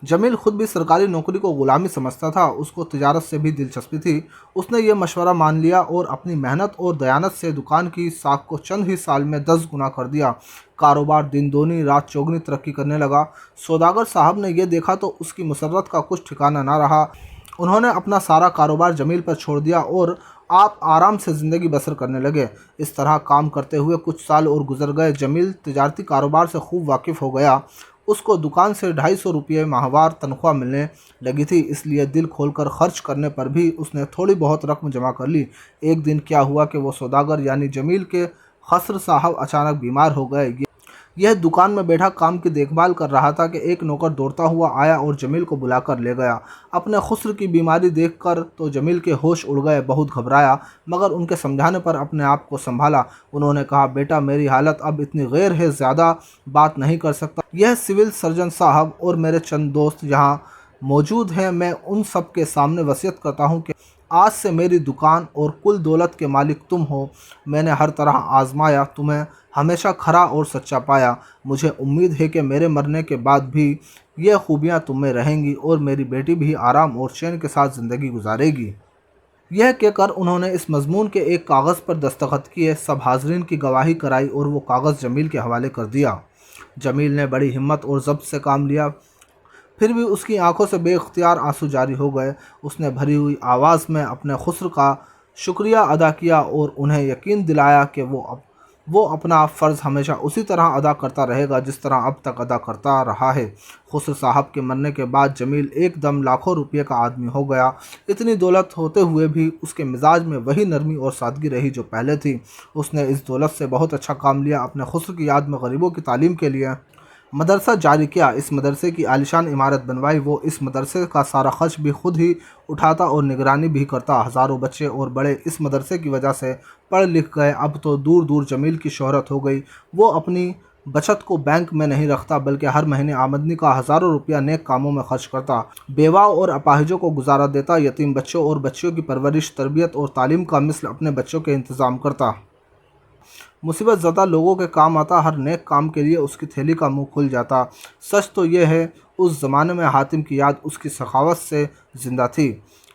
जमील खुद भी सरकारी नौकरी को गुलामी समझता था, उसको तिजारत से भी दिलचस्पी थी। उसने ये मशवरा मान लिया और अपनी मेहनत और दयानत से दुकान की साख को चंद ही साल में 10 गुना कर दिया। कारोबार दिन दोनी रात चौगनी तरक्की करने लगा। सौदागर साहब ने यह देखा तो उसकी मुसर्रत का कुछ ठिकाना ना रहा। उन्होंने अपना सारा कारोबार जमील पर छोड़ दिया और आप आराम से ज़िंदगी बसर करने लगे। इस तरह काम करते हुए कुछ साल और गुजर गए। जमील तिजारती कारोबार से खूब वाकिफ़ हो गया। उसको दुकान से 250 रुपये माहवार तनख्वाह मिलने लगी थी, इसलिए दिल खोलकर खर्च करने पर भी उसने थोड़ी बहुत रकम जमा कर ली। एक दिन क्या हुआ कि वो सौदागर यानी जमील के खसर साहब अचानक बीमार हो गए। यह दुकान में बैठा काम की देखभाल कर रहा था कि एक नौकर दौड़ता हुआ आया और जमील को बुलाकर ले गया। अपने खुस्र की बीमारी देखकर तो जमील के होश उड़ गए। बहुत घबराया, मगर उनके समझाने पर अपने आप को संभाला। उन्होंने कहा, बेटा मेरी हालत अब इतनी गैर है, ज़्यादा बात नहीं कर सकता। यह सिविल सर्जन साहब और मेरे चंद दोस्त यहाँ मौजूद हैं। मैं उन सब के सामने वसीयत करता हूँ कि आज से मेरी दुकान और कुल दौलत के मालिक तुम हो। मैंने हर तरह आजमाया, तुम्हें हमेशा खरा और सच्चा पाया। मुझे उम्मीद है कि मेरे मरने के बाद भी ये खूबियाँ तुम में रहेंगी और मेरी बेटी भी आराम और चैन के साथ ज़िंदगी गुजारेगी। यह कहकर उन्होंने इस मज़मून के एक कागज़ पर दस्तखत किए। सब हाज़रीन की गवाही कराई और वो कागज़ जमील के हवाले कर दिया। जमील ने बड़ी हिम्मत और ज़ब्त से काम लिया, फिर भी उसकी आंखों से बेख्तियार आंसू जारी हो गए। उसने भरी हुई आवाज़ में अपने खुस्र का शुक्रिया अदा किया और उन्हें यकीन दिलाया कि वो अपना फ़र्ज़ हमेशा उसी तरह अदा करता रहेगा जिस तरह अब तक अदा करता रहा है। खुस्र साहब के मरने के बाद जमील एकदम लाखों रुपये का आदमी हो गया। इतनी दौलत होते हुए भी उसके मिजाज में वही नरमी और सादगी रही जो पहले थी। उसने इस दौलत से बहुत अच्छा काम लिया। अपने खुस्र की याद में गरीबों की तालीम के लिए मदरसा जारी किया। इस मदरसे की आलीशान इमारत बनवाई। वो इस मदरसे का सारा खर्च भी खुद ही उठाता और निगरानी भी करता। हज़ारों बच्चे और बड़े इस मदरसे की वजह से पढ़ लिख गए। अब तो दूर दूर जमील की शोहरत हो गई। वो अपनी बचत को बैंक में नहीं रखता, बल्कि हर महीने आमदनी का हज़ारों रुपया नेक कामों में खर्च करता। बेवाओं और अपाहिजों को गुजारा देता। यतीम बच्चों और बच्चियों की परवरिश, तरबियत और तालीम का मिसल अपने बच्चों के इंतज़ाम करता। मुसीबत ज़दा लोगों के काम आता। हर नेक काम के लिए उसकी थैली का मुंह खुल जाता। सच तो यह है, उस ज़माने में हातिम की याद उसकी सखावत से ज़िंदा थी।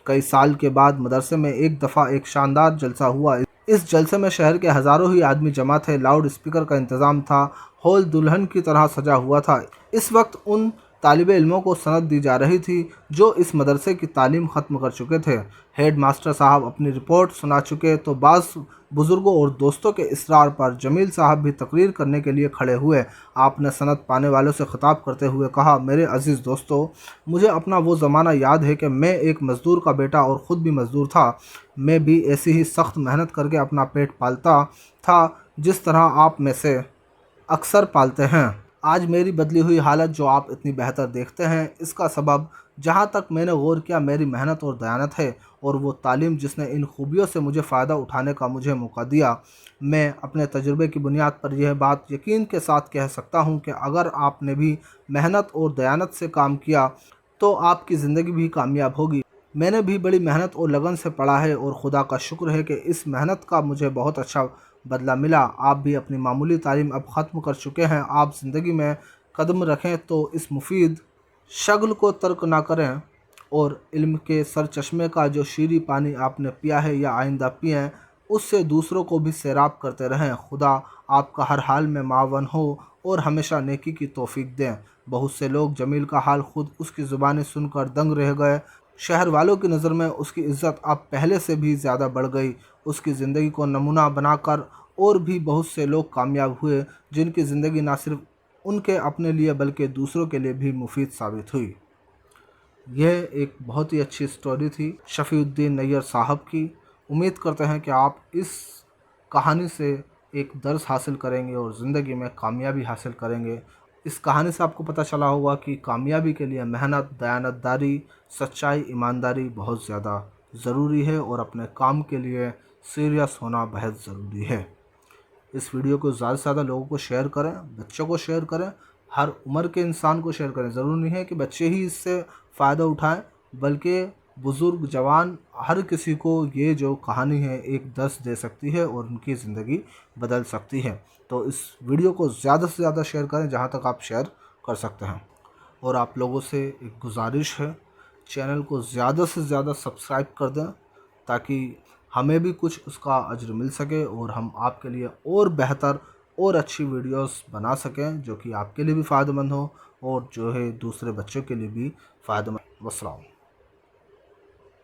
कई साल के बाद मदरसे में एक दफ़ा एक शानदार जलसा हुआ। इस जलसे में शहर के हज़ारों ही आदमी जमा थे। लाउड स्पीकर का इंतज़ाम था। हॉल दुल्हन की तरह सजा हुआ था। इस वक्त उन तालिब इल्मों को सनद दी जा रही थी जो इस मदरसे की तालीम ख़त्म कर चुके थे। हेड मास्टर साहब अपनी रिपोर्ट सुना चुके तो बाज़ बुज़ुर्गों और दोस्तों के इसरार पर जमील साहब भी तकरीर करने के लिए खड़े हुए। आपने सनद पाने वालों से ख़िताब करते हुए कहा, मेरे अज़ीज़ दोस्तों, मुझे अपना वो ज़माना याद है कि मैं एक मज़दूर का बेटा और ख़ुद भी मज़दूर था। मैं भी ऐसी ही सख्त मेहनत करके अपना पेट पालता था जिस तरह आप में से अक्सर पालते हैं। आज मेरी बदली हुई हालत जो आप इतनी बेहतर देखते हैं, इसका सबब जहाँ तक मैंने गौर किया मेरी मेहनत और दयानत है और वो तालीम जिसने इन खूबियों से मुझे फ़ायदा उठाने का मुझे मौका दिया। मैं अपने तजुर्बे की बुनियाद पर यह बात यकीन के साथ कह सकता हूँ कि अगर आपने भी मेहनत और दयानत से काम किया तो आपकी ज़िंदगी भी कामयाब होगी। मैंने भी बड़ी मेहनत और लगन से पढ़ा है और खुदा का शुक्र है कि इस मेहनत का मुझे बहुत अच्छा बदला मिला। आप भी अपनी मामूली तालीम अब ख़त्म कर चुके हैं। आप ज़िंदगी में कदम रखें तो इस मुफीद शगल को तर्क ना करें और इल्म के सर चश्मे का जो शीरी पानी आपने पिया है या आइंदा पिएं, उससे दूसरों को भी सैराब करते रहें। खुदा आपका हर हाल में मावन हो और हमेशा नेकी की तौफीक दें। बहुत से लोग जमील का हाल खुद उसकी ज़ुबानी सुनकर दंग रह गए। शहर वालों की नज़र में उसकी इज़्ज़त अब पहले से भी ज़्यादा बढ़ गई। उसकी ज़िंदगी को नमूना बनाकर और भी बहुत से लोग कामयाब हुए जिनकी ज़िंदगी ना सिर्फ उनके अपने लिए बल्कि दूसरों के लिए भी मुफीद साबित हुई। यह एक बहुत ही अच्छी स्टोरी थी शफ़ीउद्दीन नैयर साहब की। उम्मीद करते हैं कि आप इस कहानी से एक दर्स हासिल करेंगे और ज़िंदगी में कामयाबी हासिल करेंगे। इस कहानी से आपको पता चला होगा कि कामयाबी के लिए मेहनत, दयानतदारी, सच्चाई, ईमानदारी बहुत ज़्यादा ज़रूरी है और अपने काम के लिए सीरियस होना बेहद ज़रूरी है। इस वीडियो को ज़्यादा से ज़्यादा लोगों को शेयर करें, बच्चों को शेयर करें, हर उम्र के इंसान को शेयर करें। ज़रूरी नहीं है कि बच्चे ही इससे फ़ायदा उठाएं, बल्कि बुज़ुर्ग, जवान, हर किसी को ये जो कहानी है एक दर्स दे सकती है और उनकी ज़िंदगी बदल सकती है। तो इस वीडियो को ज़्यादा से ज़्यादा शेयर करें जहाँ तक आप शेयर कर सकते हैं। اور آپ لوگوں سے ایک گزارش ہے، چینل کو زیادہ سے زیادہ سبسکرائب کر دیں تاکہ ہمیں بھی کچھ اس کا اجر مل سکے اور ہم آپ کے لیے اور بہتر اور اچھی ویڈیوز بنا سکیں جو کہ آپ کے لیے بھی فائدہ مند ہو اور جو ہے دوسرے بچوں کے لیے بھی فائدہ مند۔ والسلام۔